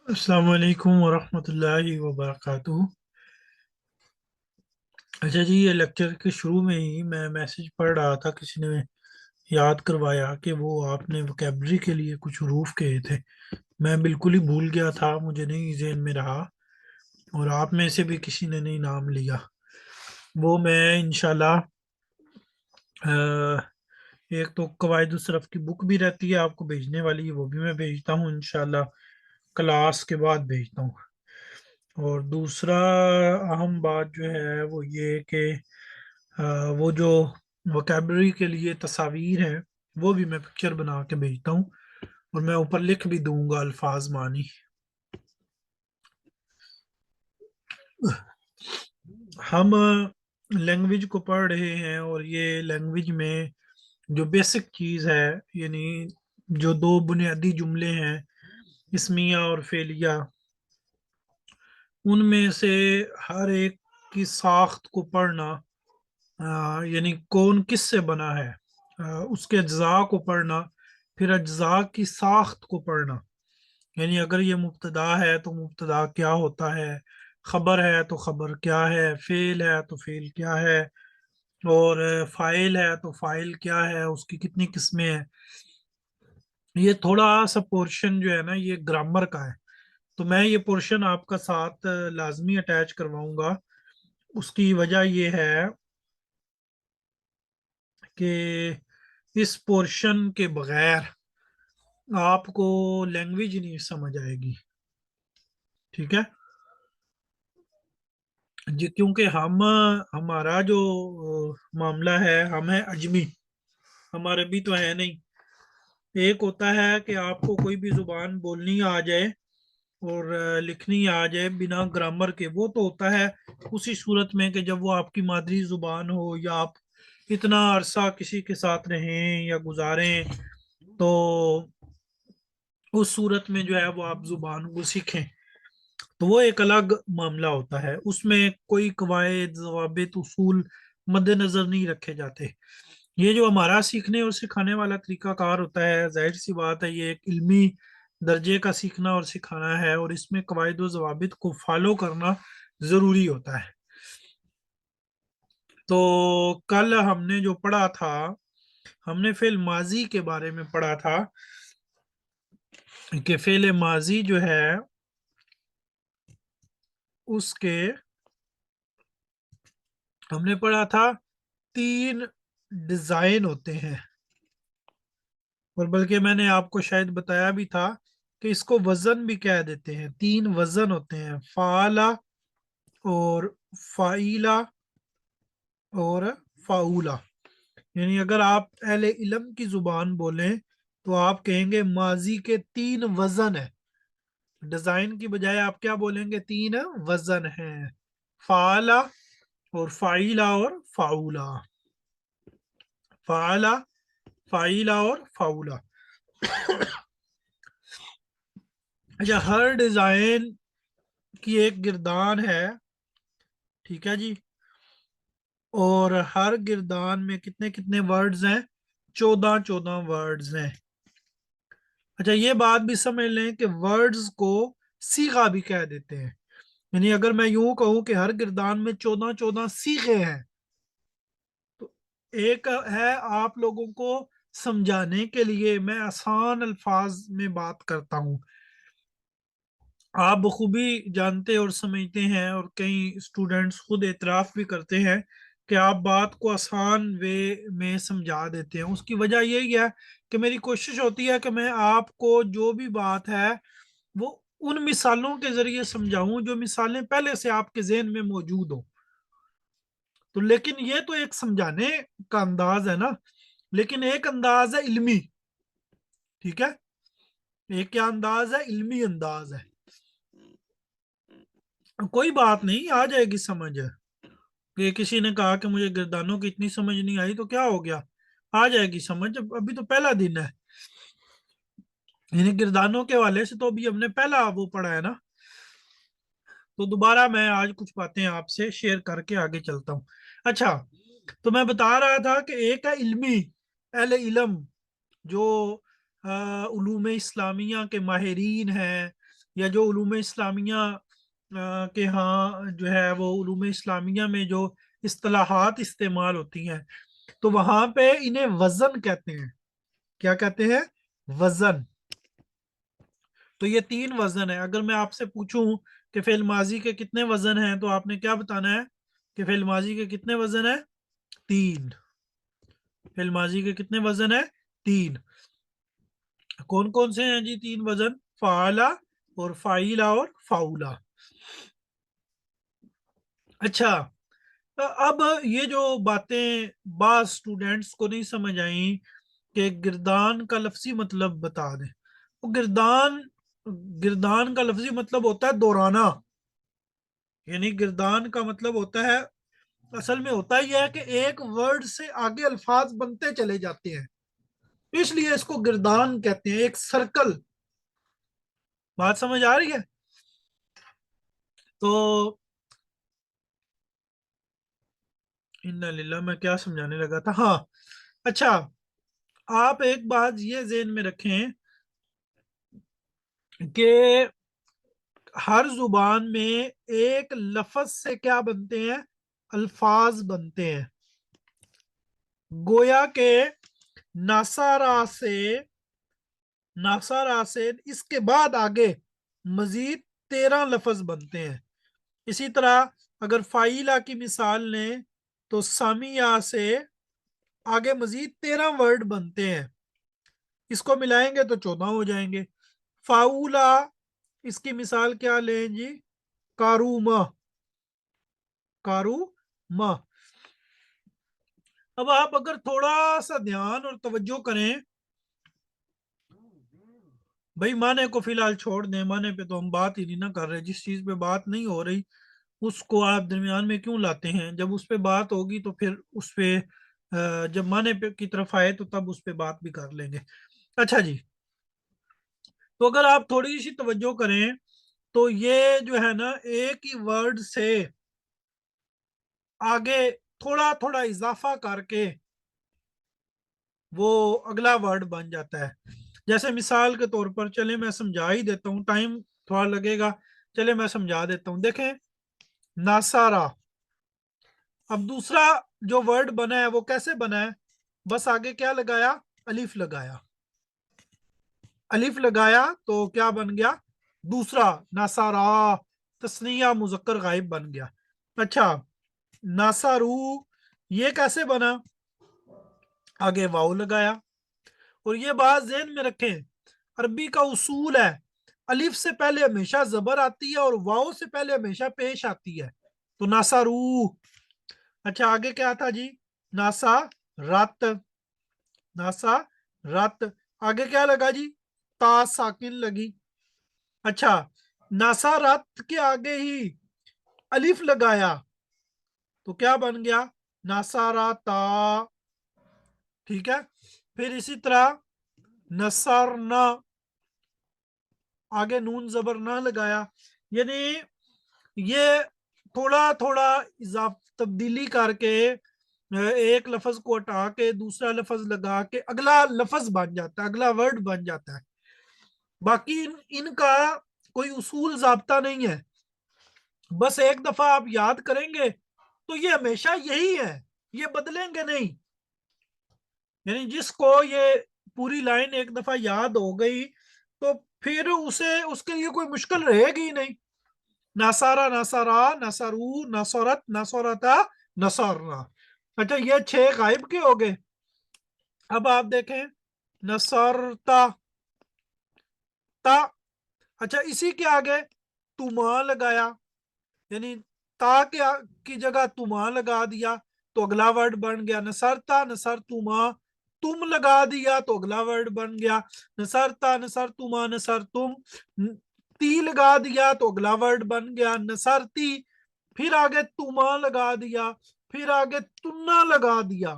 अस्सलाम वालेकुम वरहमतुल्लाहि वबरकातुहू। अच्छा जी, ये लेक्चर के शुरू में ही मैं मैसेज पढ़ रहा था, किसी ने याद करवाया कि वो आपने वोकेबलरी के लिए कुछ हरूफ कहे थे। मैं बिल्कुल ही भूल गया था, मुझे नहीं ज़हन में रहा, और आप में से भी किसी ने नहीं नाम लिया। वो मैं इंशाल्लाह एक तो कवायद सरफ की बुक भी रहती है आपको भेजने वाली, वो भी मैं भेजता हूँ इंशाल्लाह, क्लास के बाद भेजता हूँ। और दूसरा अहम बात जो है वो ये कि अ, वो जो वोकेबलरी के लिए तस्वीर है वो भी मैं पिक्चर बना के भेजता हूँ, और मैं ऊपर लिख भी दूंगा अल्फाज मानी। हम लैंग्वेज को पढ़ रहे हैं, और ये लैंग्वेज में जो बेसिक चीज़ है, यानी जो दो बुनियादी जुमले हैं, इस्मिया और फेलिया, उनमें से हर एक की साख्त को पढ़ना, यानी कौन किस से बना है, उसके अज्जा को पढ़ना, फिर अज्जा की साख्त को पढ़ना। यानी अगर ये मुब्तदा है तो मुब्तदा क्या होता है, खबर है तो खबर क्या है, फेल है तो फेल क्या है, और फाइल है तो फाइल क्या है, उसकी कितनी किस्में हैं। ये थोड़ा सा पोर्शन जो है ना, ये ग्रामर का है। तो मैं ये पोर्शन आपका साथ लाजमी अटैच करवाऊंगा। उसकी वजह ये है कि इस पोर्शन के बगैर आपको लैंग्वेज नहीं समझ आएगी। ठीक है जी, क्योंकि हमारा जो मामला है, हम है अजमी, हम अरबी तो है नहीं। एक होता है कि आपको कोई भी जुबान बोलनी आ जाए और लिखनी आ जाए बिना ग्रामर के, वो तो होता है उसी सूरत में कि जब वो आपकी मादरी जुबान हो, या आप इतना अरसा किसी के साथ रहें या गुजारें, तो उस सूरत में जो है वो आप जुबान को सीखें। तो वो एक अलग मामला होता है, उसमें कोई कवायद जवाबित उसूल मद्देनजर नहीं रखे जाते। ये जो हमारा सीखने और सिखाने वाला तरीकाकार होता है, जाहिर सी बात है ये एक इल्मी दर्जे का सीखना और सिखाना है, और इसमें कवायद और जवाबित को फॉलो करना जरूरी होता है। तो कल हमने जो पढ़ा था, हमने फेल माजी के बारे में पढ़ा था कि फेल माजी जो है उसके हमने पढ़ा था तीन डिजाइन होते हैं। और बल्कि मैंने आपको शायद बताया भी था कि इसको वजन भी कह देते हैं। तीन वजन होते हैं, फाला और फाइला और फाउला। यानी अगर आप अहले इल्म की जुबान बोलें तो आप कहेंगे माजी के तीन वजन है। डिजाइन की बजाय आप क्या बोलेंगे, तीन वजन हैं, फाला और फाइला और फाउला। फाला, फाइला और फाउला। अच्छा, हर डिजाइन की एक गिरदान है। ठीक है जी। और हर गिरदान में कितने कितने वर्ड्स हैं, 14 14 वर्ड्स हैं। अच्छा, ये बात भी समझ लें कि वर्ड्स को सीगा भी कह देते हैं। यानी अगर मैं यूं कहूं कि हर गिरदान में 14 14 सीखे हैं, तो एक है, आप लोगों को समझाने के लिए मैं आसान अल्फाज में बात करता हूं। आप बखूबी जानते और समझते हैं, और कई स्टूडेंट्स खुद एतराफ भी करते हैं कि आप बात को आसान वे में समझा देते हैं। उसकी वजह यही है कि मेरी कोशिश होती है कि मैं आपको जो भी बात है वो उन मिसालों के जरिए समझाऊं जो मिसालें पहले से आपके जहन में मौजूद हो। तो लेकिन ये तो एक समझाने का अंदाज है ना, लेकिन एक अंदाज है इल्मी। ठीक है, एक क्या अंदाज है, इल्मी अंदाज है। कोई बात नहीं, आ जाएगी समझ। कि किसी ने कहा कि मुझे गिरदानों की इतनी समझ नहीं आई, तो क्या हो गया, आ जाएगी समझ। अभी तो पहला दिन है, यानी गिरदानों के वाले से तो अभी हमने पहला वो पढ़ा है ना। तो दोबारा मैं आज कुछ बातें आपसे शेयर करके आगे चलता हूँ। अच्छा, तो मैं बता रहा था कि एक है इल्मी, अहले इल्म, जो उलूम इस्लामिया के माहिरीन हैं, या जो उलूम इस्लामिया के यहाँ जो है वो उलूम इस्लामिया में जो इस्तिलाहात इस्तेमाल होती हैं, तो वहां पे इन्हें वजन कहते हैं। क्या कहते हैं? वजन। तो ये 3 वजन है। अगर मैं आपसे पूछूं कि फेल माजी के कितने वजन हैं, तो आपने क्या बताना है कि फेल माजी के कितने वजन है? 3। फेल माजी के कितने वजन है? 3। कौन कौन से हैं जी 3 वजन? फाला और फाइला और फाउला। अच्छा, तो अब ये जो बातें बाज स्टूडेंट्स को नहीं समझ आई कि गिरदान का लफ्जी मतलब बता दें। तो गिरदान गिरदान का लफ्जी मतलब होता है दोहराना। यानी गिरदान का मतलब होता है, असल में होता ही है कि एक वर्ड से आगे अल्फाज बनते चले जाते हैं, इसलिए इसको गिरदान कहते हैं, एक सर्कल। बात समझ आ रही है? तो इन्ना लिल्लाह, मैं क्या समझाने लगा था? हाँ, अच्छा, आप एक बात ये जेहन में रखें कि हर जुबान में एक लफ्ज से क्या बनते हैं? अल्फाज बनते हैं। गोया के नासारा से नासारा से इसके बाद आगे मजीद 13 लफ्ज बनते हैं। इसी तरह अगर फाइला की मिसाल लें तो सामिया से आगे मजीद 13 वर्ड बनते हैं। इसको मिलाएंगे तो 14 हो जाएंगे। फाउला, इसकी मिसाल क्या लें जी? कारूमा। कारूमा। अब आप अगर थोड़ा सा ध्यान और तवज्जो करें, भाई माने को फिलहाल छोड़ दें, माने पे तो हम बात ही नहीं ना कर रहे। जिस चीज पे बात नहीं हो रही उसको आप दरमियान में क्यों लाते हैं? जब उस पे बात होगी तो फिर उस पे जब माने पे की तरफ आए तो तब उस पे बात भी कर लेंगे। अच्छा जी, तो अगर आप थोड़ी सी तवज्जो करें तो ये जो है ना, एक ही वर्ड से आगे थोड़ा थोड़ा इजाफा करके वो अगला वर्ड बन जाता है। जैसे मिसाल के तौर पर, चले मैं समझा ही देता हूँ, टाइम थोड़ा लगेगा, चले मैं समझा देता हूँ। देखें, नासारा। अब दूसरा जो वर्ड बना है वो कैसे बना है? बस आगे क्या लगाया? अलिफ लगाया। अलिफ लगाया तो क्या बन गया? दूसरा नासारा, तस्निया मुजक्कर गायब बन गया। अच्छा, नासारू, ये कैसे बना? आगे वाव लगाया। और ये बात जहन में रखें, अरबी का उसूल है, अलिफ से पहले हमेशा जबर आती है और वाव से पहले हमेशा पेश आती है। तो नासारू। अच्छा, आगे क्या था जी? नासा रत। नासा रत। आगे क्या लगा जी? ता साकिन लगी। अच्छा, नासा रत के आगे ही अलिफ लगाया तो क्या बन गया? नासारा ता। ठीक है। फिर इसी तरह नसरना, आगे नून जबर ना लगाया। यानी ये थोड़ा थोड़ा इजाफ तब्दीली करके एक लफ्ज को हटा के दूसरा लफ्ज लगा के अगला लफ्ज बन जाता है, अगला वर्ड बन जाता है। बाकी इनका कोई उसूल जाब्ता नहीं है। बस एक दफा आप याद करेंगे तो ये हमेशा यही है, ये बदलेंगे नहीं। यानी जिसको ये पूरी लाइन एक दफा याद हो गई तो फिर उसे उसके लिए कोई मुश्किल रहेगी ही नहीं। नासारा, नासारा, नासारू, नासरत, नासरता, नसरना। अच्छा, ये 6 गायब के हो गए। अब आप देखें, नसरता, ता। अच्छा, इसी के आगे तुमा लगाया, यानी ता के की जगह तुमा लगा दिया तो अगला वर्ड बन गया नसरता, नसर तुमा। तुम लगा दिया तो अगला वर्ड बन गया नसरता, नसर तुमा, नसर तुम। ती लगा दिया तो अगला वर्ड बन गया नसरती। फिर आगे तुमा लगा दिया, फिर आगे तुन्ना लगा दिया।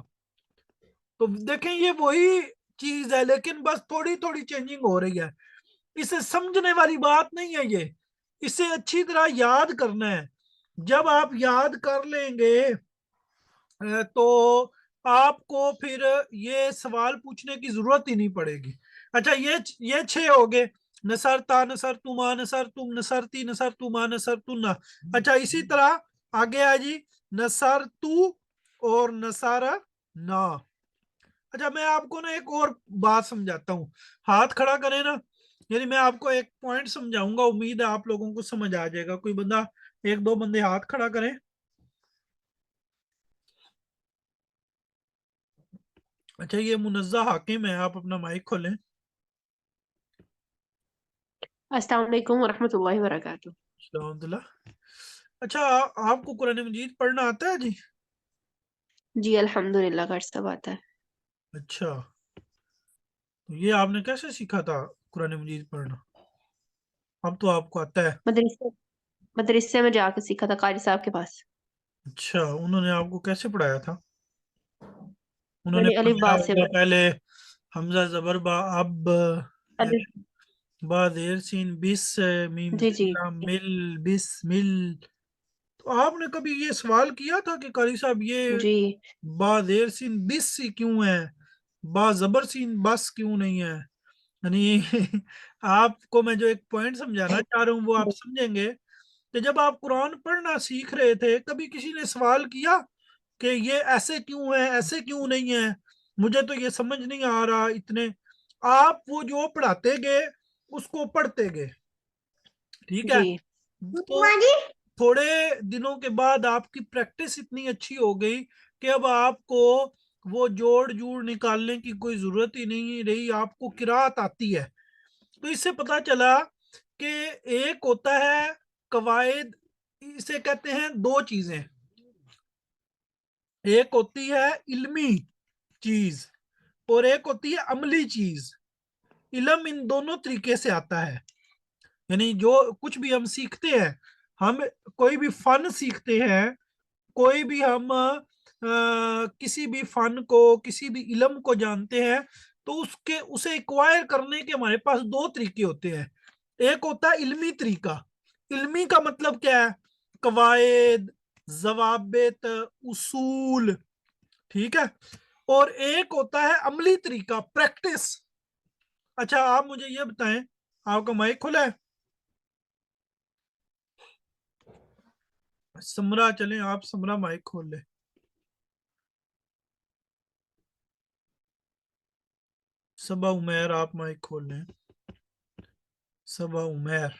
तो देखें, ये वही चीज है लेकिन बस थोड़ी थोड़ी चेंजिंग हो रही है। इसे समझने वाली बात नहीं है ये, इसे अच्छी तरह याद करना है। जब आप याद कर लेंगे तो आपको फिर ये सवाल पूछने की जरूरत ही नहीं पड़ेगी। अच्छा, ये 6 हो गए। नसरता, नसरतुमा, नसरतुम, नसरती, नसरतुमा, नसरतुन्ना। अच्छा, इसी तरह आगे है जी नसरतु और नसर ना। अच्छा, मैं आपको ना एक और बात समझाता हूँ। हाथ खड़ा करें ना, यानी मैं आपको एक पॉइंट समझाऊंगा, उम्मीद है आप लोगों को समझ आ जाएगा। कोई बंदा, एक दो बंदे हाथ खड़ा करें। अच्छा, ये मुनज्जा हाकिम है, आप अपना माइक खोलें। अस्सलाम वालेकुम वरहमतुल्लाहि वबरकातुहू। अल्हम्दुलिल्लाह। अच्छा, आपको कुरान मजीद पढ़ना आता है जी? जी अल्हम्दुलिल्लाह, कर सब आता है। अच्छा, तो ये आपने कैसे सीखा था कुरान मजीद पढ़ना? अब तो आपको आता है। मदरसे मदरसे में जाकर सीखा था कारी साहब के पास। अच्छा, उन्होंने आपको कैसे पढ़ाया था? उन्होंने मैंने अलिफ पढ़ाया बा से होगा पहले हमजा जबर बा, अब अलिफ। बा देर सीन बिस, मीम जी जी लाम मिल, बिस्मिल। तो आपने कभी ये सवाल किया था कि कारी साहब ये जी बा देर सीन बिस सी क्यों है, बा जबर सीन बस क्यों नहीं है? यानी आपको मैं जो एक पॉइंट समझाना चाह रहा हूँ वो आप समझेंगे कि जब आप कुरान पढ़ना सीख रहे थे, कभी किसी ने सवाल किया कि ये ऐसे क्यों है, ऐसे क्यों नहीं है, मुझे तो ये समझ नहीं आ रहा। इतने आप वो जो पढ़ाते गए उसको पढ़ते गए, ठीक है। जी तो थोड़े दिनों के बाद आपकी प्रैक्टिस इतनी अच्छी हो गई कि अब आपको वो जोड़ जूड़ निकालने की कोई जरूरत ही नहीं रही, आपको किरात आती है। तो इससे पता चला कि एक होता है कवायद, इसे कहते हैं दो चीजें। एक होती है इल्मी चीज और एक होती है अमली चीज। इल्म इन दोनों तरीके से आता है, यानी जो कुछ भी हम सीखते हैं, हम कोई भी फन सीखते हैं, कोई भी हम किसी भी फन को, किसी भी इल्म को जानते हैं, तो उसके उसे एक्वायर करने के हमारे पास दो तरीके होते हैं। एक होता है इल्मी तरीका। इल्मी का मतलब क्या है? कवायद, जवाबित, उसूल, ठीक है। और एक होता है अमली तरीका, प्रैक्टिस। अच्छा, आप मुझे ये बताएं, आपका माइक खुला है? समरा चलें, आप समरा माइक खोल ले। सबा उमैर, आप माइक खोल लें। सबा उमैर,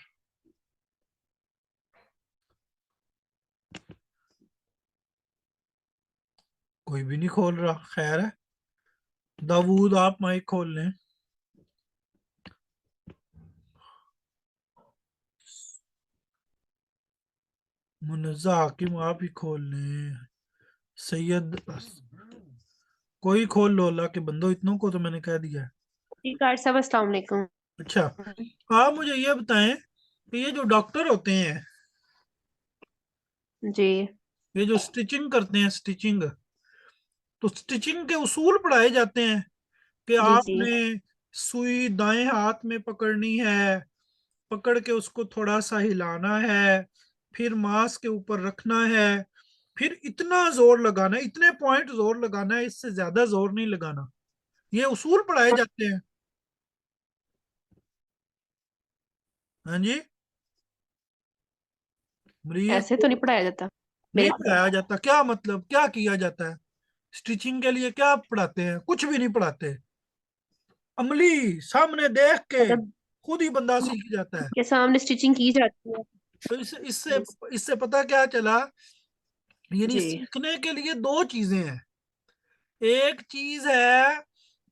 कोई भी नहीं खोल रहा, खैर है। दाऊद, आप माइक खोल लें। मुनज़्ज़ा हाकिम, आप ही खोल लें। सैयद, कोई खोल लो, अल्लाह के बंदो, इतनों को तो मैंने कह दिया है। जी कारी साहब, अस्सलाम वालेकुम। अच्छा, आप मुझे ये बताएं कि ये जो डॉक्टर होते हैं, जी ये जो स्टिचिंग करते हैं, स्टिचिंग, तो स्टिचिंग के उसूल पढ़ाए जाते हैं कि जी जी आपने सुई दाएं हाथ में पकड़नी है, पकड़ के उसको थोड़ा सा हिलाना है, फिर मांस के ऊपर रखना है, फिर इतना जोर लगाना है, इतने पॉइंट जोर लगाना है, इससे ज्यादा जोर नहीं लगाना। ये उसूल पढ़ाए जाते हैं। हाँ जी, मरीज ऐसे तो को नहीं पढ़ाया जाता नहीं मेरे। पढ़ाया जाता? क्या मतलब, क्या किया जाता है? स्टिचिंग के लिए क्या पढ़ाते हैं? कुछ भी नहीं पढ़ाते। अमली सामने देख के मतलब खुद ही बंदा सीख जाता है। के सामने स्टिचिंग की जाती है। तो इससे इससे पता क्या चला, यानी जी सीखने के लिए दो चीजें हैं। एक चीज है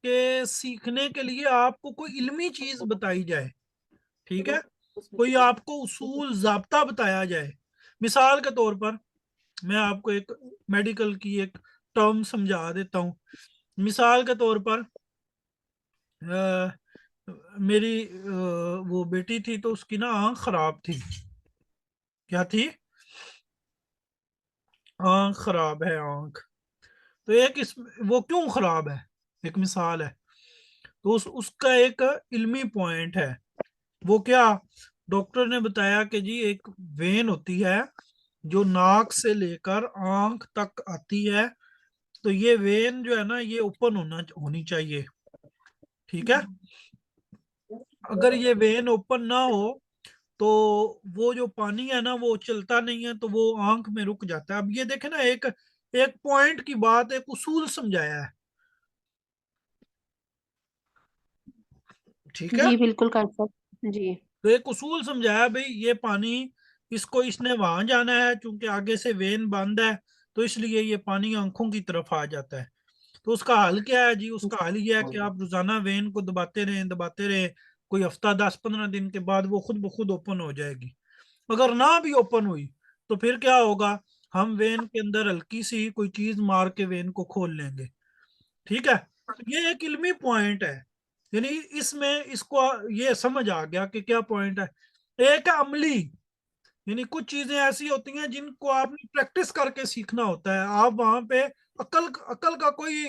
कि सीखने के लिए आपको कोई इल्मी चीज बताई जाए, ठीक है, कोई आपको उसूल जाब्ता बताया जाए। मिसाल के तौर पर मैं आपको एक मेडिकल की एक टर्म समझा देता हूँ। मिसाल के तौर पर अ, मेरी वो बेटी थी, तो उसकी ना आंख खराब थी। क्या थी? आंख खराब है, आंख। तो एक इस वो क्यों खराब है, एक मिसाल है। तो उसका एक इल्मी पॉइंट है। वो क्या? डॉक्टर ने बताया कि जी एक वेन होती है जो नाक से लेकर आंख तक आती है, तो ये वेन जो है ना, ये ओपन होनी चाहिए, ठीक है। अगर ये वेन ओपन ना हो तो वो जो पानी है ना वो चलता नहीं है, तो वो आंख में रुक जाता है। अब ये देखे ना, एक एक पॉइंट की बात, एक उसूल समझाया है। ठीक है। जी बिल्कुल कर सकते जी। तो एक उसूल समझाया भाई, ये पानी, इसको इसने वहां जाना है, चूंकि आगे से वेन बंद है, तो इसलिए ये पानी आंखों की तरफ आ जाता है। तो उसका हल क्या है जी? उसका हल यह है कि आप रोजाना वेन को दबाते रहें, कोई हफ्ता 10-15 दिन के बाद वो खुद ब खुद ओपन हो जाएगी। अगर ना भी ओपन हुई तो फिर क्या होगा? हम वेन के अंदर हल्की सी कोई चीज मार के वेन को खोल लेंगे। ठीक है। तो ये एक इल्मी पॉइंट है, यानी इसमें इसको ये समझ आ गया कि क्या पॉइंट है। एक है अमली, यानी कुछ चीजें ऐसी होती हैं जिनको आपने प्रैक्टिस करके सीखना होता है। आप वहां पे अकल अकल का कोई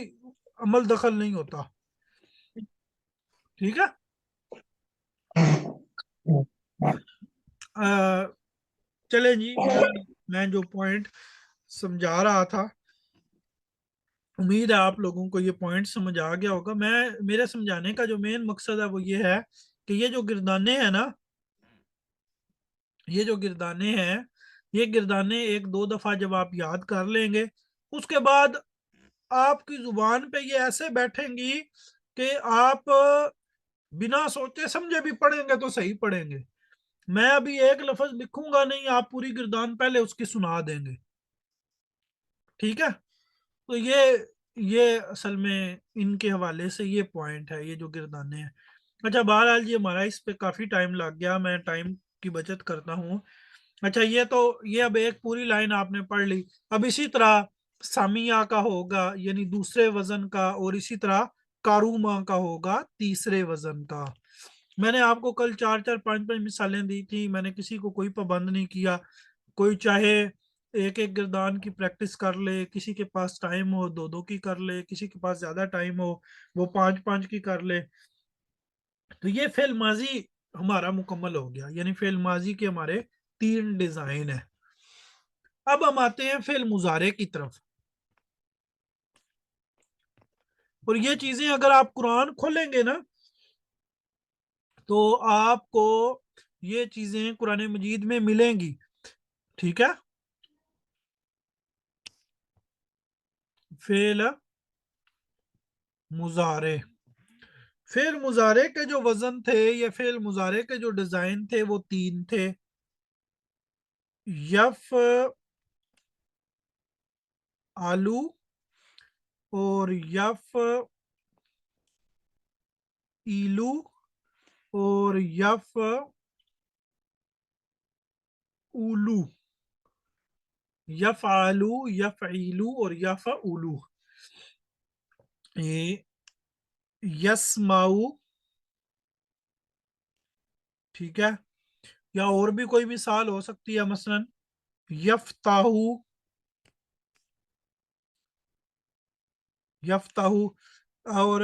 अमल दखल नहीं होता। ठीक है। अ, चले जी, मैं जो पॉइंट समझा रहा था, उम्मीद है आप लोगों को ये पॉइंट समझ आ गया होगा। मैं मेरे समझाने का जो मेन मकसद है वो ये है कि ये जो गिरदाने हैं ना, ये जो गिरदाने हैं, ये गिरदाने एक दो दफा जब आप याद कर लेंगे, उसके बाद आपकी जुबान पे ये ऐसे बैठेंगी कि आप बिना सोचे समझे भी पढ़ेंगे तो सही पढ़ेंगे। मैं अभी एक लफ्ज लिखूंगा नहीं, आप पूरी गिरदान पहले उसकी सुना देंगे। ठीक है। तो ये असल में इनके हवाले से ये पॉइंट है, ये जो गिरदाने हैं। अच्छा, बहरहाल जी हमारा इस पे काफी टाइम लग गया, मैं टाइम की बचत करता हूँ। अच्छा, ये अब एक पूरी लाइन आपने पढ़ ली। अब इसी तरह सामिया का होगा यानी दूसरे वजन का, और इसी तरह कारूमा का होगा तीसरे वजन का। मैंने आपको कल चार चार पांच पांच मिसालें दी थी, मैंने किसी को कोई पाबंद नहीं किया। कोई चाहे एक एक गिरदान की प्रैक्टिस कर ले, किसी के पास टाइम हो दो दो की कर ले, किसी के पास ज्यादा टाइम हो वो पांच पांच की कर ले। तो ये फेल माजी हमारा मुकम्मल हो गया, यानी फेल माजी के हमारे 3 डिजाइन है। अब हम आते हैं फेल मुजारे की तरफ। और ये चीजें अगर आप कुरान खोलेंगे ना, तो आपको ये चीजें कुरान मजीद में मिलेंगी। ठीक है। फेल मुजारे, फेल मुजारे के जो वजन थे, ये फेल मुजारे के जो डिजाइन थे वो 3 थे। यफ आलू, और यफ ईलू, और यफ उलू। यफ आलू, यफ ईलू और यफ उलू। ये यस्माऊ। ठीक है। या और भी कोई मिसाल हो सकती है, मसलन यफ्ताहू, यफ्ताहू। और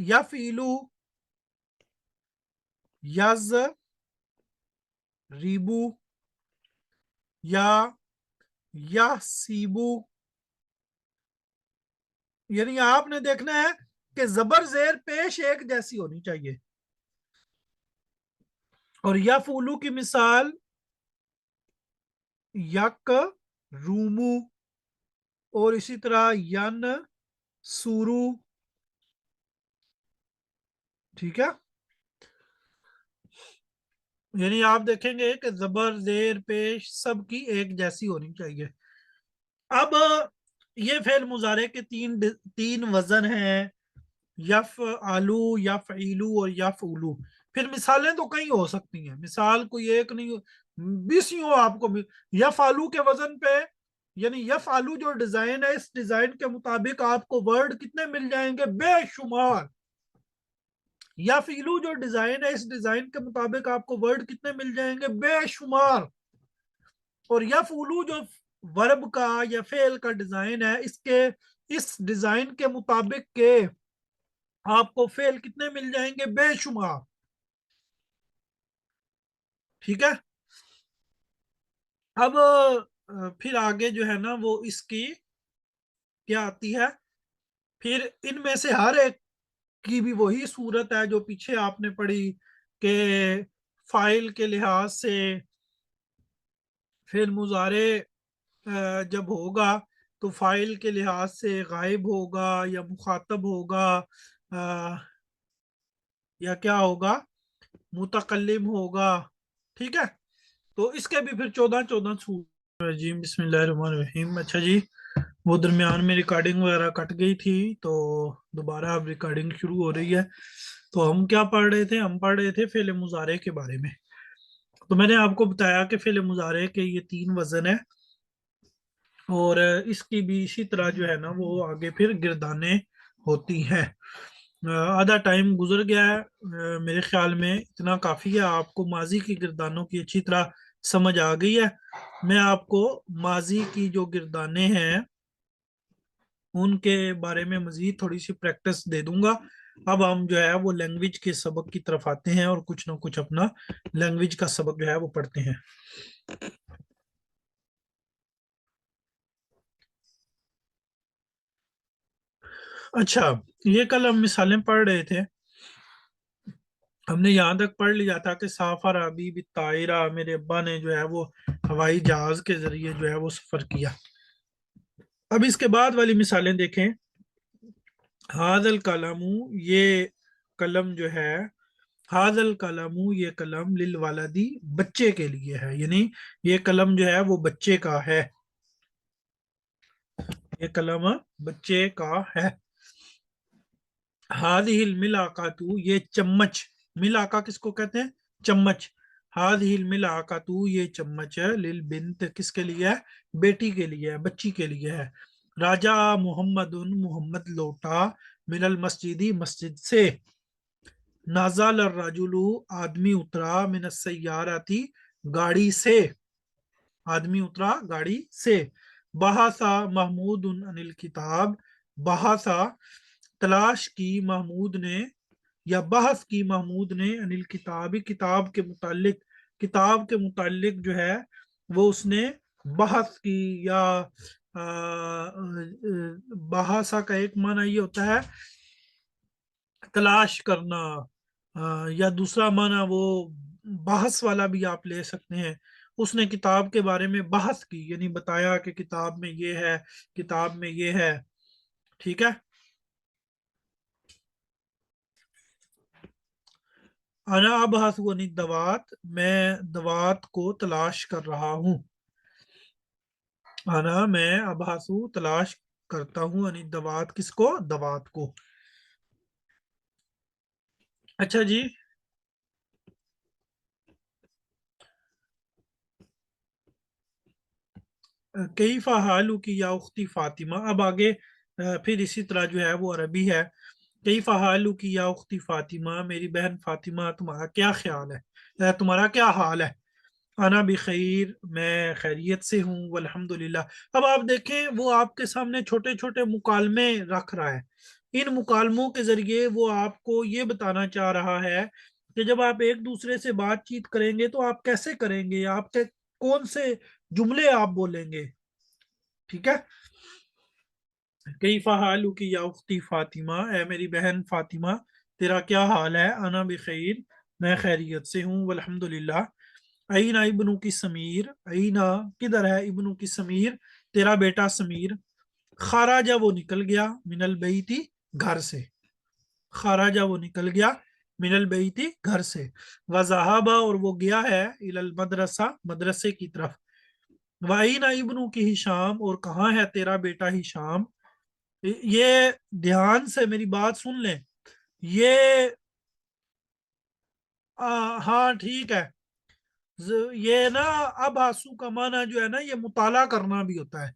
यफीलू, यज रीबू, या यहसीबू। यानी आपने देखना है कि जबर जेर पेश एक जैसी होनी चाहिए। और यफूलू की मिसाल यक रूमू, और इसी तरह यन सुरू। ठीक है। यानी आप देखेंगे कि जबर जेर पेश सबकी एक जैसी होनी चाहिए। अब ये फेल मुजारे के तीन तीन वजन हैं, यफ आलू, यफ ईलू और यफ उलू। फिर मिसालें तो कई हो सकती हैं, मिसाल कोई एक नहीं, 20 आपको यफ आलू के वजन पे, यानी यफ आलू जो डिजाइन है, इस डिजाइन के मुताबिक आपको वर्ड कितने मिल जाएंगे? बेशुमार। या फीलू जो डिजाइन है, इस डिजाइन के मुताबिक आपको वर्ड कितने मिल जाएंगे? बेशुमार। और या फूलू जो वर्ब का या फेल का डिजाइन है, इसके इस डिजाइन के मुताबिक के आपको फेल कितने मिल जाएंगे? बेशुमार। ठीक है। अब फिर आगे जो है ना वो इसकी क्या आती है, फिर इनमें से हर एक की भी वही सूरत है जो पीछे आपने पढ़ी। कि फाइल के लिहाज से फिर मुजारे जब होगा तो फाइल के लिहाज से गायब होगा या मुखातब होगा, अ, या क्या होगा, मुतकल्लिम होगा। ठीक है, तो इसके भी फिर 14 सूत्र जी। बिस्मिल्लाहिर्रहमानिर्रहीम। अच्छा जी, वो दरमियान में रिकॉर्डिंग वगैरह कट गई थी, तो दोबारा अब रिकॉर्डिंग शुरू हो रही है। तो हम क्या पढ़ रहे थे? हम पढ़ रहे थे फेले मुजारे के बारे में। तो मैंने आपको बताया कि फेले मुजारे के ये 3 वजन है, और इसकी भी इसी तरह जो है ना वो आगे फिर गिरदाने होती हैं। आधा टाइम गुजर गया है, मेरे ख्याल में इतना काफ़ी है। आपको माजी की गिरदानों की अच्छी तरह समझ आ गई है। मैं आपको माजी की जो गिरदाने हैं उनके बारे में मजीद थोड़ी सी प्रैक्टिस दे दूंगा। अब हम जो है वो लैंग्वेज के सबक की तरफ आते हैं और कुछ ना कुछ अपना लैंग्वेज का सबक जो है वो पढ़ते हैं। अच्छा, ये कल हम मिसालें पढ़ रहे थे। हमने यहाँ तक पढ़ लिया था कि साफर अबी बितायरा, मेरे अब्बा ने जो है वो हवाई जहाज के जरिए जो है वो सफर किया। अब इसके बाद वाली मिसालें देखें। हादल कलमू, ये कलम जो है, हादल कलमू, ये कलम लिल वालदी, बच्चे के लिए है, यानी ये कलम जो है वो बच्चे का है। ये कलम बच्चे का है। हादिहिल मिलाकातू, ये चम्मच, मिलाका किसको कहते हैं? चम्मच। हादिहिल मिलाकातू, ये चम्मच है, लिल बिन्त किसके लिए है? बेटी के लिए है, बच्ची के लिए है। राजा मोहम्मदुन, मोहम्मद लौटा, मिनल मस्जिदी, मस्जिद से। नाजाल राजुलू, आदमी उतरा, मिन सैयाराती, गाड़ी से। आदमी उतरा गाड़ी से। बहासा महमूद अनिल किताब, बहासा तलाश की महमूद ने, या बहस की महमूद ने, अनिल किताब, किताब के मुतालिक, किताब के मुतालिक जो है वो उसने बहस की। या बहासा का एक माना ये होता है तलाश करना, या दूसरा माना वो बहस वाला भी आप ले सकते हैं। उसने किताब के बारे में बहस की, यानी बताया कि किताब में ये है, किताब में ये है। ठीक है। अना अबहस वनी दवात, मैं दवात को तलाश कर रहा हूँ। अना, मैं अबहसू तलाश करता हूँ, अनी दवात किसको? दवात को। अच्छा जी, कई फ़हालू की या उख्ती फातिमा। अब आगे फिर इसी तरह जो है वो अरबी है। कई फ़हालू की या उख्ती फातिमा, मेरी बहन फातिमा तुम्हारा क्या ख्याल है, तुम्हारा क्या हाल है। अना बिखैर, मैं खैरियत से हूँ, वल्हम्दुलिल्लाह। अब आप देखें वो आपके सामने छोटे छोटे मुकालमे रख रहा है। इन मुकालमों के जरिए वो आपको ये बताना चाह रहा है कि जब आप एक दूसरे से बातचीत करेंगे तो आप कैसे करेंगे, आपके कौन से जुमले आप बोलेंगे। ठीक है। कई फ़हालू की या उख्ती फातिमा, ए मेरी बहन फातिमा तेरा क्या हाल है। अना बिखैर, मैं खैरियत से हूँ, वल्हम्दुलिल्लाह। अईना इब्नु की समीर, अईना किधर है, इब्नु की समीर, तेरा बेटा समीर। खाराजा, वो निकल गया, मिनल बैती, घर से। खाराजा, वो निकल गया, मिनल बैती, घर से। वज़हाबा, और वो गया है, इलल मदरसा, मदरसे की तरफ। वाइना इब्नु की हिशाम, और कहाँ है तेरा बेटा हिशाम। ये ध्यान से मेरी बात सुन लें। ये हाँ ठीक है। ये ना अब आंसू का माना जो है ना ये मुताला करना भी होता है।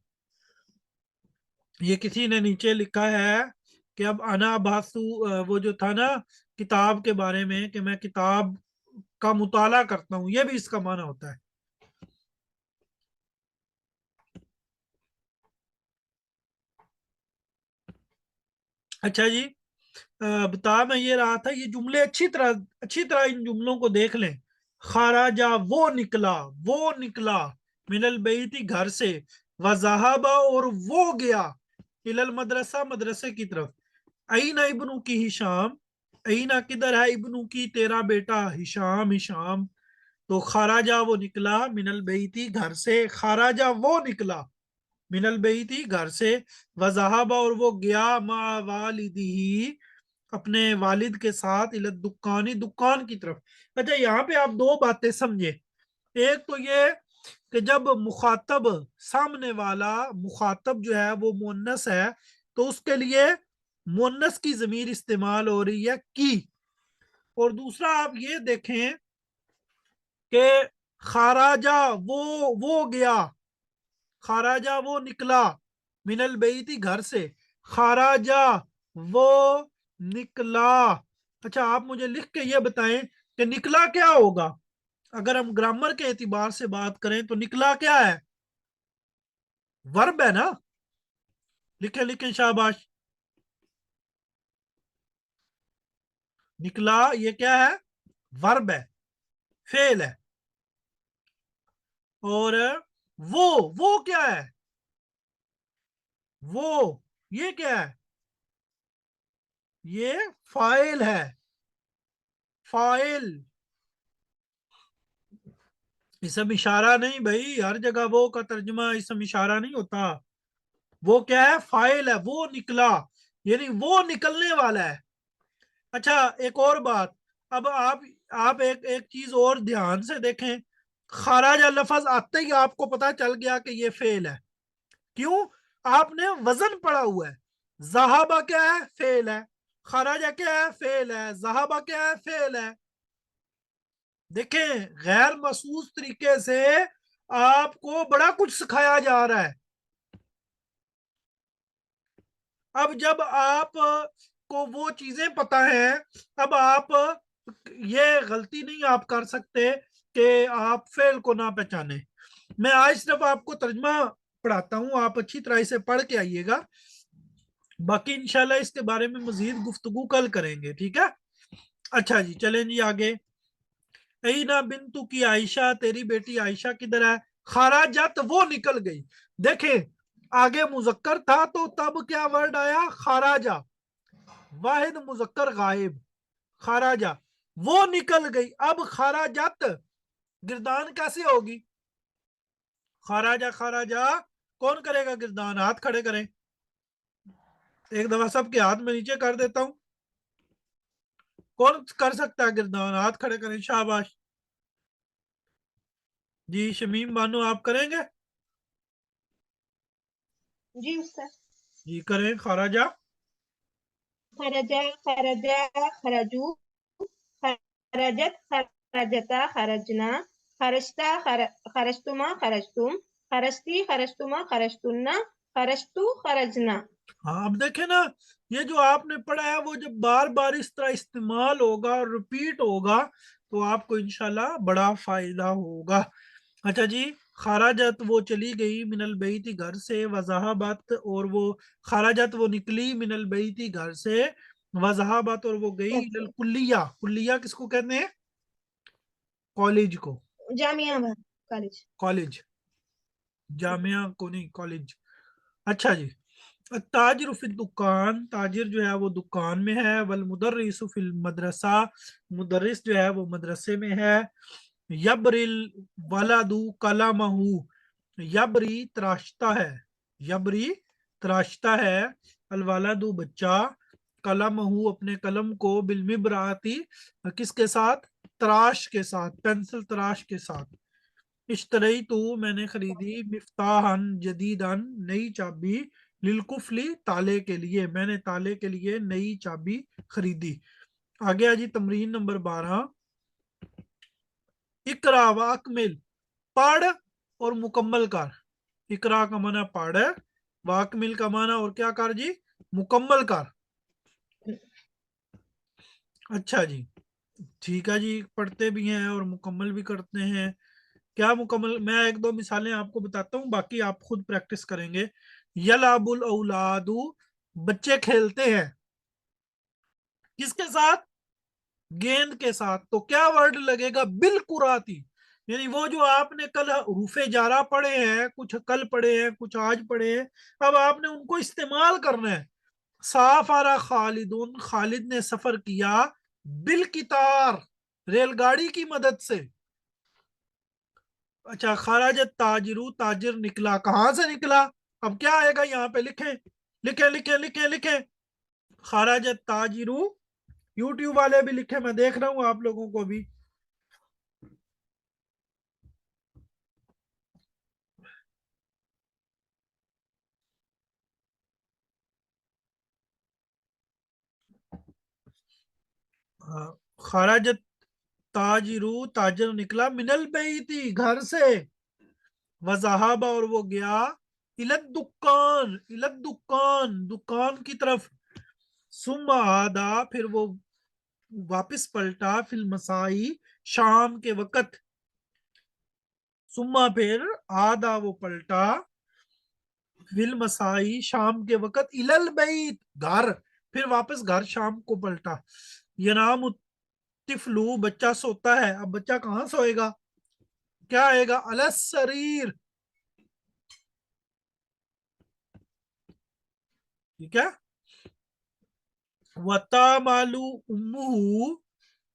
ये किसी ने नीचे लिखा है कि अब अना बासु, वो जो था ना किताब के बारे में, कि मैं किताब का मुताला करता हूँ, ये भी इसका माना होता है। अच्छा जी, बता मैं ये रहा था, ये जुमले अच्छी तरह इन जुमलों को देख लें। खाराजा, वो निकला, वो निकला, मिनल बैती, घर से। वजहाबा, और वो गया, इलल मदरसा, मदरसे की तरफ। अईना इब्नु की हिशाम, अईना किधर है इब्नू की, तेरा बेटा हिशाम, हिशाम। तो खाराजा वो निकला, मिनल बेईती घर से, खाराजा वो निकला, मिनल बेईती घर से, वजहाबा और वो गया, मा वालिदी अपने वालिद के साथ, इल दुकानी दुकान की तरफ। अच्छा, यहाँ पे आप दो बातें समझे। एक तो ये कि जब मुखातब, सामने वाला मुखातब जो है वो मुन्नस है, तो उसके लिए मुन्नस की जमीर इस्तेमाल हो रही है की। और दूसरा आप ये देखें कि खाराजा वो गया, खाराजा वो निकला, मिनल बेईती घर से, खाराजा वो निकला। अच्छा, आप मुझे लिख के ये बताएं कि निकला क्या होगा। अगर हम ग्रामर के एतबार से बात करें तो निकला क्या है, वर्ब है ना। लिखे लिखे शाबाश। निकला ये क्या है, वर्ब है, फेल है। और वो क्या है, वो ये क्या है, ये फाइल है, फाइल। इसम इशारा नहीं भाई, हर जगह वो का तर्जुमा इसम इशारा नहीं होता। वो क्या है, फाइल है, वो निकला, यानी वो निकलने वाला है। अच्छा, एक और बात। अब आप एक एक चीज और ध्यान से देखें। खाराजा लफज आते ही आपको पता चल गया कि ये फेल है। क्यों? आपने वजन पढ़ा हुआ है। जहाबा क्या है, फेल है। खराजा क्या है, फेल है। जहाबा क्या है, फेल है। देखें, गैर महसूस तरीके से आपको बड़ा कुछ सिखाया जा रहा है। अब जब आप को वो चीजें पता है, अब आप ये गलती नहीं आप कर सकते कि आप फेल को ना पहचाने। मैं आज सिर्फ आपको तर्जमा पढ़ाता हूं, आप अच्छी तरह से पढ़ के आइएगा। बाकी इंशाल्लाह इसके बारे में मजीद गुफ्तगू कल करेंगे, ठीक है। अच्छा जी, चलें जी आगे। ना बिंतु की आयशा, तेरी बेटी आयशा किधर है। खाराजत वो निकल गई। देखें, आगे मुजक्कर था तो तब क्या वर्ड आया, खाराजा। वाहिद मुजक्कर गायब, खाराजा वो निकल गई। अब खाराजत गिरदान कैसे होगी, खाराजा खाराजा कौन करेगा गिरदान, हाथ खड़े करें। एक दफा सबके हाथ में नीचे कर देता हूं। कौन कर सकता है गिरदान, हाथ खड़े करें, शाबाश। जी शमीम बानो, आप करेंगे। जी उस्ताद। जी करें, खाराजा। खरजा खरजा खरजू खरजत खरजता खरजना खरजता खरजतुमा खरजतुम खरजती खरजतुमा खरजतुन्ना खरजतु खरजना। हाँ, अब देखे ना, ये जो आपने पढ़ा है वो जब बार बार इस तरह इस्तेमाल होगा और रिपीट होगा तो आपको इंशाल्लाह बड़ा फायदा होगा। अच्छा जी, खाराजत वो चली गई, मिनल बैती घर से, वजहाबत और वो, खाराजत वो निकली, मिनल बैती घर से, वजहाबत और वो गई, इलल अच्छा, कुल्लिया। कुल्लिया किसको कहते हैं, कॉलेज को। जामिया कॉलेज। कॉलेज, जामिया को नहीं, कॉलेज। अच्छा जी। ताजिर फिल दुकान, ताजिर जो है वो दुकान में है। वल मुदर्रिस फिल मदरसा, मुदर्रिस जो है वो मदरसे में है। यबरिल वलदु कलमहू, यबरी तराशता है, यबरी तराशता है, अल वलदु बच्चा, कलमहू अपने कलम को, बिलमिबराती किसके साथ, तराश के साथ, पेंसिल तराश के साथ। इश्तरई तो मैंने खरीदी, मिफ्ताहन जदीदन नई चाबी, लिलकुफली ताले के लिए, मैंने ताले के लिए नई चाबी खरीदी। आगे आ जी तमरीन नंबर 12। इकरा व अकमिल, पढ़ और मुकम्मल कर। इकरा का माना पढ़, वाकमिल का माना और क्या कर जी, मुकम्मल कर। अच्छा जी, ठीक है जी, पढ़ते भी हैं और मुकम्मल भी करते हैं। क्या मुकम्मल, मैं एक दो मिसालें आपको बताता हूँ, बाकी आप खुद प्रैक्टिस करेंगे। यलाबुल औलादू, बच्चे खेलते हैं, किसके साथ, गेंद के साथ। तो क्या वर्ड लगेगा, बिलकुराती। यानी वो जो आपने कल रूफे जारा पढ़े हैं, कुछ कल पढ़े हैं, कुछ आज पढ़े हैं, अब आपने उनको इस्तेमाल करना है। साफारा खालिदुन, खालिद ने सफर किया, बिल कितार, रेलगाड़ी की मदद से। अच्छा, खराजत ताजिरू, ताजिर निकला, कहां से निकला? अब क्या आएगा यहाँ पे, लिखें लिखें लिखें लिखें लिखें। खराजत ताजिरू, यूट्यूब वाले भी लिखे, मैं देख रहा हूं आप लोगों को भी। हाँ, खराजत ताजिरू, ताजिर निकला, मिनल बैती, घर से, वजहाबा, और वो गया, इलद दुकान, इलद दुकान, दुकान की तरफ, सुम आदा, फिर वो वापस पलटा, फिल मसाई, शाम के वक़्त, सुम्मा फिर, आदा वो पलटा, फिल मसाई शाम के वक़्त, इलल बैत घर, फिर वापस घर शाम को पलटा। यनाम तिफलू, बच्चा सोता है। अब बच्चा कहाँ सोएगा? क्या आएगा? अलस शरीर। ठीक है। वता मालू उम्मुहू,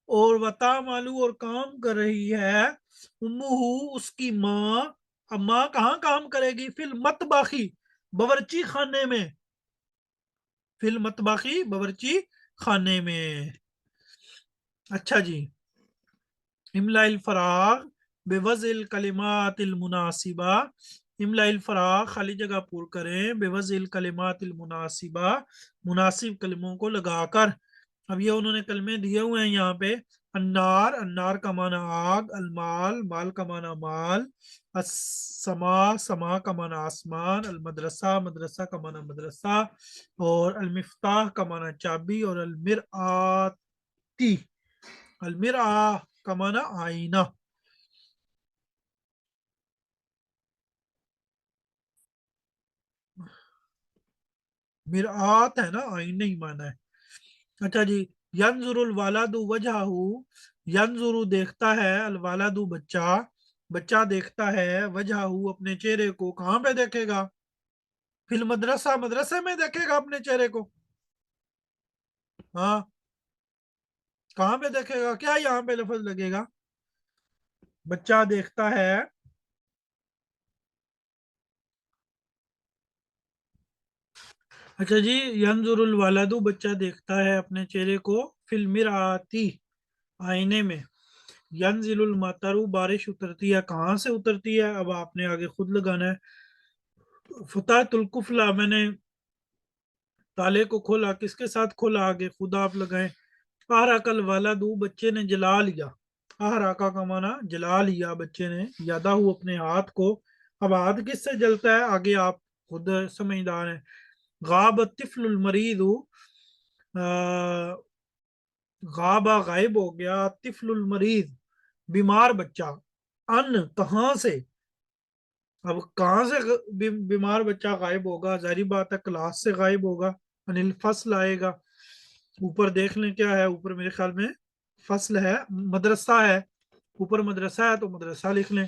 और वता मालू, और काम कर रही है, उम्मुहू उसकी माँ। अब माँ कहाँ काम करेगी? फिल मतबाखी, बावर्ची खाने में, फिल मतबाखी, बावर्ची खाने में। अच्छा जी, इमलाइल फराग, बेवजिल कलिमातिल मुनासिबा, इमलाइल फराग, खाली जगह पूर करें, बेवजिल कलिमातिल मुनासिबा, मुनासिब कलमों को लगाकर। अब ये उन्होंने कलमे दिए हुए हैं यहाँ पे। अन्नार, अन्नार का माना आग, अलमाल, माल का माना माल, अस्समा, समा का माना आसमान, अलमदरसा, मदरसा का माना मदरसा, और अलमिफ्ताह का माना चाबी, और अलमिरआती, अलमिरआ का माना आईना। मिरआत है ना, आईने ही माना है। अच्छा जी, यंजुरुल वालादु वजहू, यंजुरु देखता है, अल वालादु बच्चा, बच्चा देखता है, वजहू अपने चेहरे को, कहाँ पे देखेगा? फिल मदरसा, मदरसे में देखेगा अपने चेहरे को। हाँ, कहाँ पे देखेगा? क्या यहाँ पे लफ्ज लगेगा? बच्चा देखता है। अच्छा जी, यंजुरुल वालादु, बच्चा देखता है अपने चेहरे को, फिल मिराती, आईने में। यंजिलुल मतरू, बारिश उतरती है, कहाँ से उतरती है? अब आपने आगे खुद लगाना है। फताहतुल कुफला, मैंने ताले को खोला, किसके साथ खोला? आगे खुद आप लगाएं। आहरा कल वाला दू, बच्चे ने जला लिया, आहरा का माना जला लिया बच्चे ने, यादा हूँ अपने हाथ को। अब हाथ किससे जलता है? आगे आप खुद समझदार हैं। गाब तिफलुल मरीद, गाबा गायब हो गया, तिफलुल मरीज बीमार बच्चा, अन कहाँ से? अब कहाँ से बीमार बच्चा गायब होगा? जारी बात है क्लास से गायब होगा। अनिल फसल आएगा। ऊपर देख लें क्या है, ऊपर मेरे ख्याल में फसल है, मदरसा है, ऊपर मदरसा है तो मदरसा लिख लें।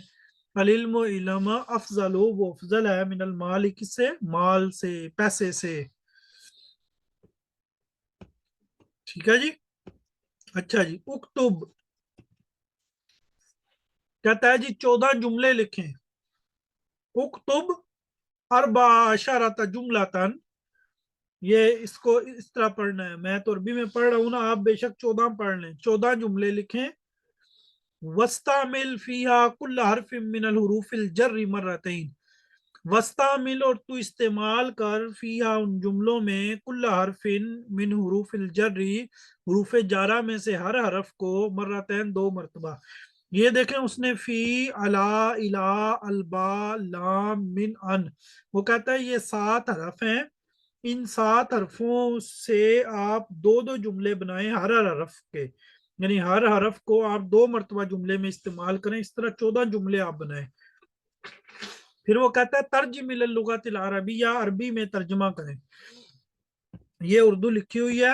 अलिल्म इल्म अफजलो, वो अफजल है, मिनल माल, किससे? माल से, पैसे से। ठीक है जी। अच्छा जी, उक्तुब, कहता है जी 14 जुमले लिखें। उक्तुब अरबा अशरत जुमलतन, ये इसको इस तरह पढ़ना है, मैं तो अरबी में पढ़ रहा हूँ ना, आप बेशक 14 पढ़ लें। 14 जुमले लिखें। वस्तामिल फीहा कुल्ल हरफिन मिनल हुरूफिल जर्री मर्रतैन, वस्तामिल, और तू इस्तेमाल कर, फीहा उन जुमलों में, कुल्ल हरफिन मिन हुरूफिल जर्री, हुरूफ जारा में से हर हरफ को, मर्रतैन दो मरतबा। ये देखें, उसने फी, अला, इला, अलबा, लाम, मिन, अन, वो कहता है ये 7 हरफ हैं, इन 7 हरफों से आप दो दो जुमले बनाएं हर हर हरफ के, यानी हर हरफ को आप दो मरतबा जुमले में इस्तेमाल करें, इस तरह 14 जुमले आप बनाएं। फिर वो कहता है तर्जुमिल लुगतिल अरबिया, अरबी में तर्जमा करें। ये उर्दू लिखी हुई है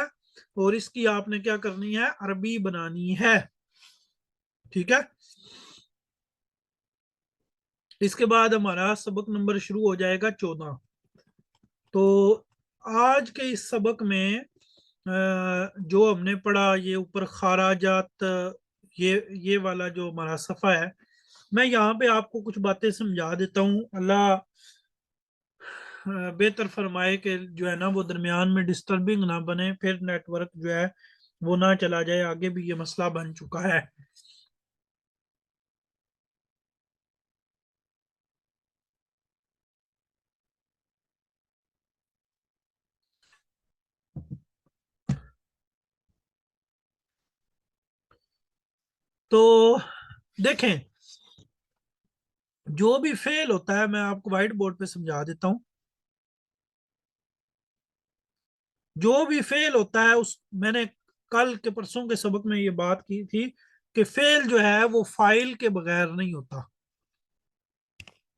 और इसकी आपने क्या करनी है? अरबी बनानी है। ठीक है। इसके बाद हमारा सबक नंबर शुरू हो जाएगा 14। तो आज के इस सबक में जो हमने पढ़ा, ये ऊपर खाराजात, ये वाला जो हमारा सफ़ा है, मैं यहाँ पे आपको कुछ बातें समझा देता हूँ। अल्लाह बेहतर फरमाए कि जो है ना वो दरमियान में डिस्टर्बिंग ना बने, फिर नेटवर्क जो है वो ना चला जाए। आगे भी ये मसला बन चुका है। तो देखें, जो भी फेल होता है, मैं आपको व्हाइट बोर्ड पे समझा देता हूँ। जो भी फेल होता है, उस मैंने कल के परसों के सबक में ये बात की थी कि फेल जो है वो फाइल के बगैर नहीं होता।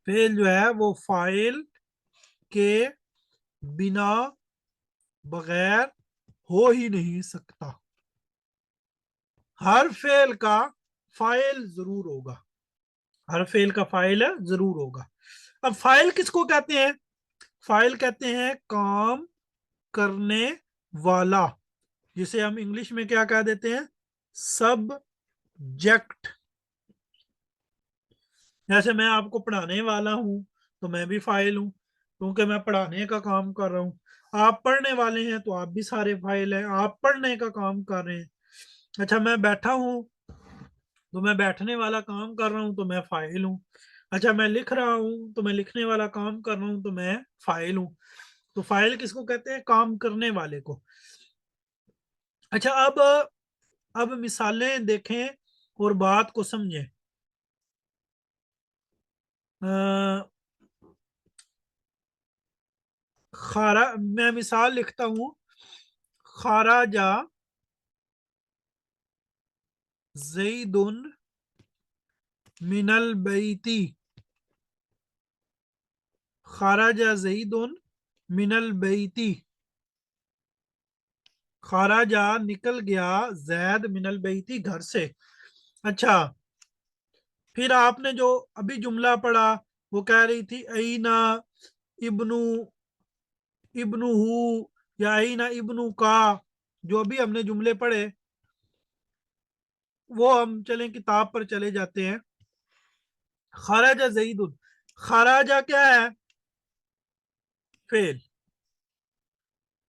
फेल जो है वो फाइल के बिना बगैर हो ही नहीं सकता। हर फेल का फाइल जरूर होगा। हर फेल का फाइल जरूर होगा। अब फाइल किसको कहते हैं? फाइल कहते हैं काम करने वाला, जिसे हम इंग्लिश में क्या कह देते हैं? सब्जेक्ट। जैसे मैं आपको पढ़ाने वाला हूं, तो मैं भी फाइल हूं, क्योंकि मैं पढ़ाने का काम कर रहा हूं। आप पढ़ने वाले हैं, तो आप भी सारे फाइल हैं, आप पढ़ने का काम कर रहे हैं। अच्छा, मैं बैठा हूं, तो मैं बैठने वाला काम कर रहा हूं, तो मैं फाइल हूं। अच्छा, मैं लिख रहा हूं, तो मैं लिखने वाला काम कर रहा हूं, तो मैं फाइल हूं। तो फाइल किसको कहते हैं? काम करने वाले को। अच्छा, अब मिसालें देखें और बात को समझें। अ, खारा मैं मिसाल लिखता हूं। खाराजा जईदुन मिनल बैती। खाराजा जईदुन मिनल बैती। खाराजा निकल गया जैद मिनल बैती, घर से। अच्छा, फिर आपने जो अभी जुमला पढ़ा, वो कह रही थी अईना इब्नु इब्नु हु, या अईना इब्नु का। जो अभी हमने जुमले पढ़े, वो हम चलें किताब पर चले जाते हैं। खराजा जईदुन, खराजा क्या है? फेल।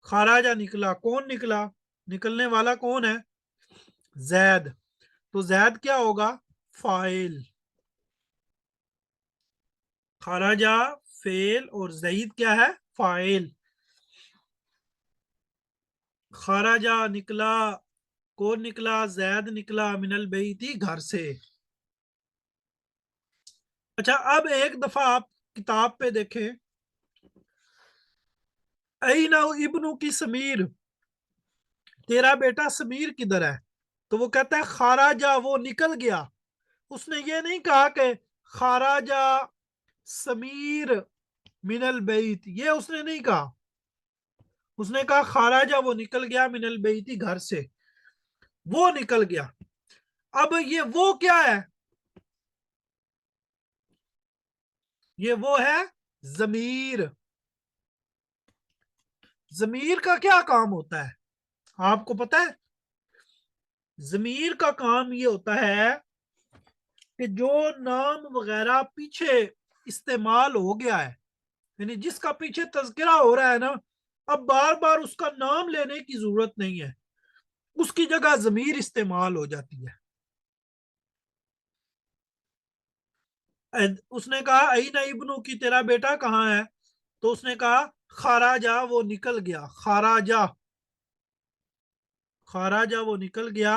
खराजा निकला, कौन निकला? निकलने वाला कौन है? जैद। तो जैद क्या होगा? फाइल। खराजा फेल और जईद क्या है? फाइल। खराजा निकला, कौन निकला? जैद निकला, मिनल बैती, घर से। अच्छा, अब एक दफा आप किताब पे देखें, अईना इब्नु की समीर, तेरा बेटा समीर किधर है? तो वो कहता है खाराजा, वो निकल गया। उसने ये नहीं कहा कि खाराजा समीर मिनल बैत, ये उसने नहीं कहा। उसने कहा खाराजा, वो निकल गया, मिनल बैती, घर से। वो निकल गया। अब ये वो क्या है? ये वो है जमीर। जमीर का क्या काम होता है, आपको पता है? जमीर का काम ये होता है कि जो नाम वगैरह पीछे इस्तेमाल हो गया है, यानी जिसका पीछे तज़किरा हो रहा है ना, अब बार बार उसका नाम लेने की जरूरत नहीं है, उसकी जगह जमीर इस्तेमाल हो जाती है। उसने कहा अईना इब्नु की, तेरा बेटा कहाँ है? तो उसने कहा खाराजा, वो निकल गया। खाराजा, खाराजा वो निकल गया,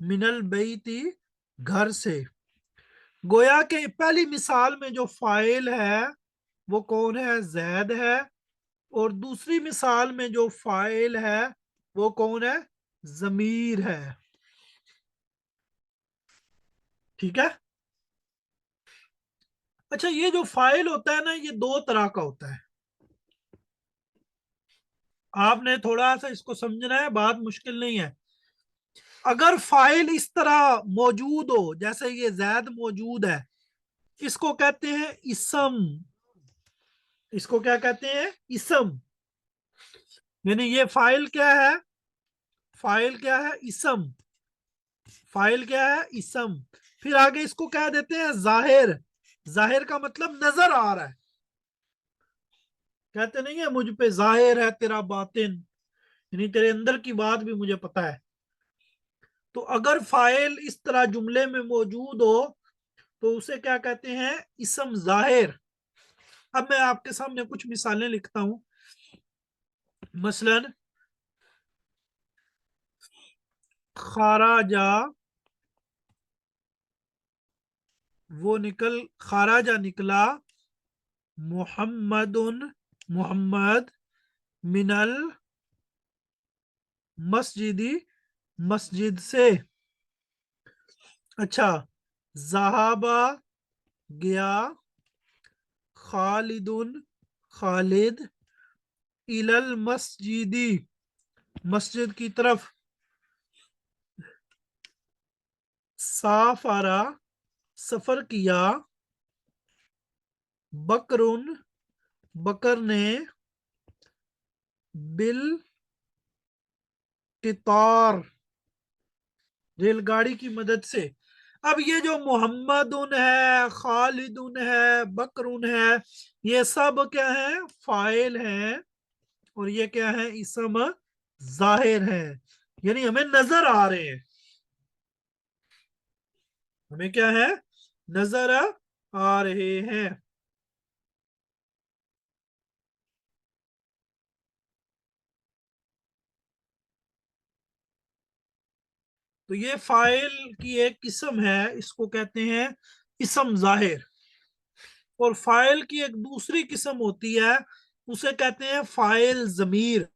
मिनल बैती, घर से। गोया के पहली मिसाल में जो फाइल है वो कौन है? जैद है। और दूसरी मिसाल में जो फाइल है वो कौन है? जमीर है। ठीक है। अच्छा, ये जो फाइल होता है ना, ये दो तरह का होता है। आपने थोड़ा सा इसको समझना है, बात मुश्किल नहीं है। अगर फाइल इस तरह मौजूद हो, जैसे ये जैद मौजूद है, इसको कहते हैं इसम। इसको क्या कहते हैं? इसम। यानी ये फाइल क्या है? फाइल क्या है? इसम। फाइल क्या है? इसम। फिर आगे इसको क्या देते हैं? जाहिर। जाहिर का मतलब नजर आ रहा है। कहते नहीं है मुझ पे जाहिर है तेरा बातिन, यानी तेरे अंदर की बात भी मुझे पता है। तो अगर फाइल इस तरह जुमले में मौजूद हो तो उसे क्या कहते हैं? इसम जाहिर। अब मैं आपके सामने कुछ मिसालें लिखता हूं। मसलन खाराजा, वो खाराजा निकला, मुहम्मदुन, मोहम्मद, मिनल मस्जिदी, मस्जिद से। अच्छा, जहाबा गया, खालिदुन, खालिद, इलल मस्जिदी, मस्जिद की तरफ, साफारा, सफर किया, बकरुन, बकर ने, बिल कितार, रेलगाड़ी की मदद से। अब ये जो मोहम्मदुन है, खालिदुन है, बकरुन है, ये सब क्या है? फाइल है। और ये क्या है? इसम जाहिर है, यानी हमें नजर आ रहे हैं। हमें क्या है? नजर आ रहे हैं। तो ये फाइल की एक किस्म है, इसको कहते हैं इसम जाहिर। और फाइल की एक दूसरी किस्म होती है, उसे कहते हैं फाइल जमीर।